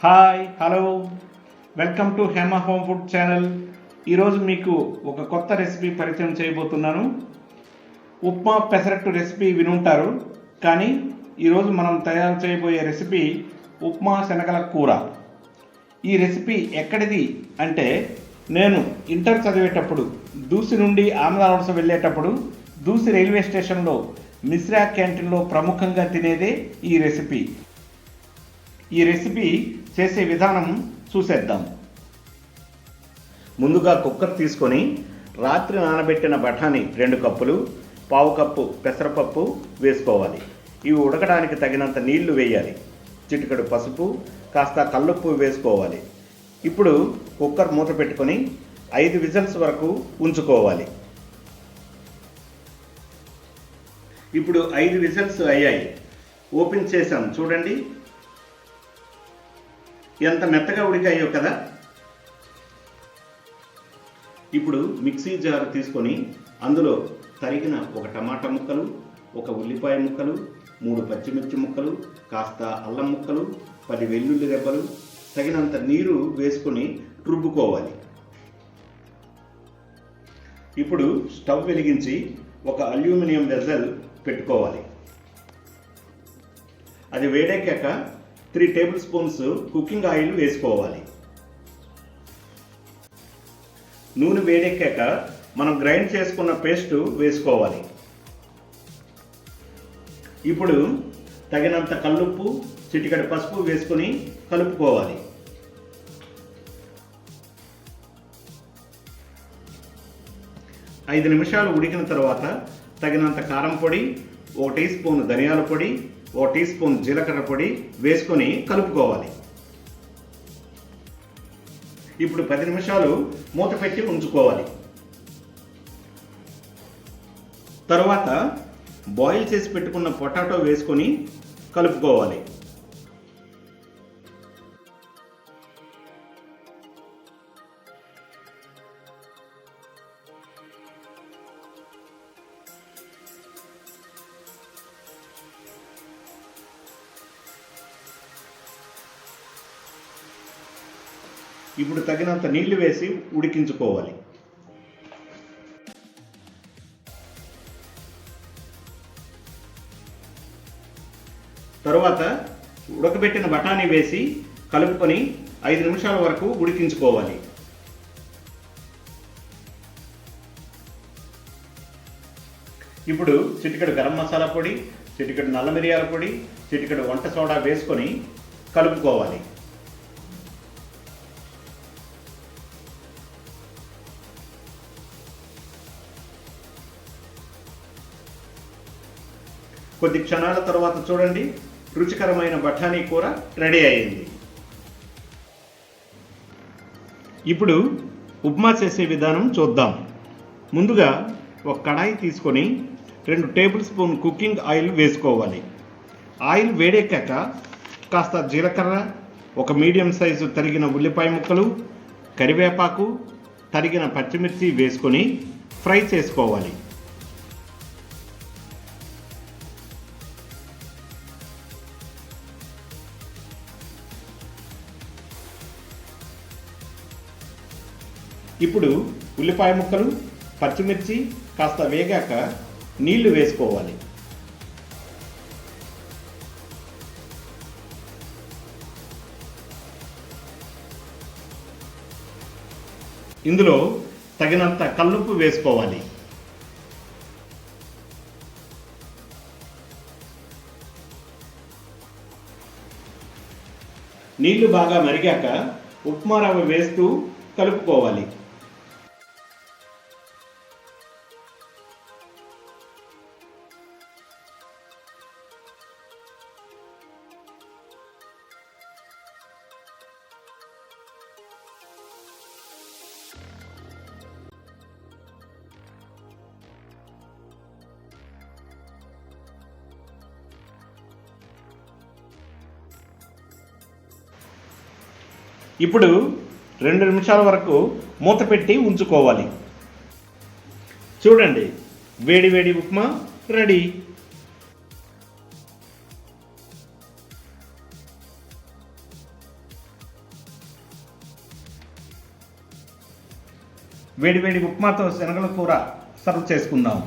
Hi hello welcome to Hema home food channel. ఈరోజు మీకు ఒక కొత్త రెసిపీ పరిచయం చేయబోతున్నాను. ఉప్మా పెసరట్టు రెసిపీ వినుంటారు, కానీ ఈరోజు మనం తయారు చేయబోయే రెసిపీ ఉప్మా శనగల కూర. ఈ రెసిపీ ఎక్కడిది అంటే, నేను ఇంటర్ చదివేటప్పుడు దూసి నుండి ఆంధ్రవలస వెళ్ళేటప్పుడు దూసి రైల్వే స్టేషన్లో మిశ్రా క్యాంటీన్లో ప్రముఖంగా తినేదే ఈ రెసిపీ. ఈ రెసిపీ చేసే విధానం చూసేద్దాం. ముందుగా కుక్కర్ తీసుకొని రాత్రి నానబెట్టిన బఠానీ 2 కప్పులు, పావు కప్పు పెసరపప్పు వేసుకోవాలి. ఇవి ఉడకడానికి తగినంత నీళ్లు వేయాలి. చిటికెడు పసుపు, కాస్త కల్లుప్పు వేసుకోవాలి. ఇప్పుడు కుక్కర్ మూత పెట్టుకొని 5 విజిల్స్ వరకు ఉంచుకోవాలి. ఇప్పుడు 5 విజిల్స్ అయ్యాయి. ఓపెన్ చేసాం, చూడండి ఎంత మెత్తగా ఉడికాయో కదా. ఇప్పుడు మిక్సీ జార్ తీసుకొని అందులో తరిగిన 1 టమాటా ముక్కలు, 1 ఉల్లిపాయ ముక్కలు, 3 పచ్చిమిర్చి ముక్కలు, కాస్త అల్లం ముక్కలు, 10 వెల్లుల్లి రెబ్బలు, తగినంత నీరు వేసుకొని రుబ్బుకోవాలి. ఇప్పుడు స్టవ్ వెలిగించి ఒక అల్యూమినియం వెజల్ పెట్టుకోవాలి. అది వేడెక్కాక 3 టేబుల్ స్పూన్స్ కుకింగ్ ఆయిల్ వేసుకోవాలి. నూనె వేడెక్కాక మనం గ్రైండ్ చేసుకున్న పేస్ట్ వేసుకోవాలి. ఇప్పుడు తగినంత కల్లుప్పు, చిటికెడు పసుపు వేసుకొని కలుపుకోవాలి. ఐదు నిమిషాలు ఉడికిన తర్వాత తగినంత కారం పొడి, 1 టీ స్పూన్ ధనియాల పొడి, 1 టీ స్పూన్ జీలకర్ర పొడి వేసుకొని కలుపుకోవాలి. ఇప్పుడు 10 నిమిషాలు మూత పెట్టి ఉంచుకోవాలి. తరువాత బాయిల్ చేసి పెట్టుకున్న పొటాటో వేసుకొని కలుపుకోవాలి. ఇప్పుడు తగినంత నీళ్లు వేసి ఉడికించుకోవాలి. తరువాత ఉడకబెట్టిన బఠానీ వేసి కలుపుకొని 5 నిమిషాల వరకు ఉడికించుకోవాలి. ఇప్పుడు చిటికెడు గరం మసాలా పొడి, చిటికెడు నల్ల మిరియాల పొడి, చిటికెడు వంట సోడా వేసుకొని కలుపుకోవాలి. కొద్ది క్షణాల తర్వాత చూడండి, రుచికరమైన బఠానీ కూర రెడీ అయింది. ఇప్పుడు ఉప్మా చేసే విధానం చూద్దాం. ముందుగా ఒక కడాయి తీసుకొని 2 టేబుల్ స్పూన్ కుకింగ్ ఆయిల్ వేసుకోవాలి. ఆయిల్ వేడెక్కాక కాస్త జీలకర్ర, 1 మీడియం సైజు తరిగిన ఉల్లిపాయ ముక్కలు, కరివేపాకు, తరిగిన పచ్చిమిర్చి వేసుకొని ఫ్రై చేసుకోవాలి. ఇప్పుడు ఉల్లిపాయ ముక్కలు, పచ్చిమిర్చి కాస్త వేగాక నీళ్లు వేసుకోవాలి. ఇందులో తగినంత కల్లుప్పు వేసుకోవాలి. నీళ్లు బాగా మరిగాక ఉప్మా రవ్వ వేస్తూ కలుపుకోవాలి. ఇప్పుడు 2 నిమిషాల వరకు మూత పెట్టి ఉంచుకోవాలి. చూడండి, వేడి వేడి ఉప్మా రెడీ. వేడివేడి ఉప్మాతో శనగల కూర సర్వ్ చేసుకుందాం.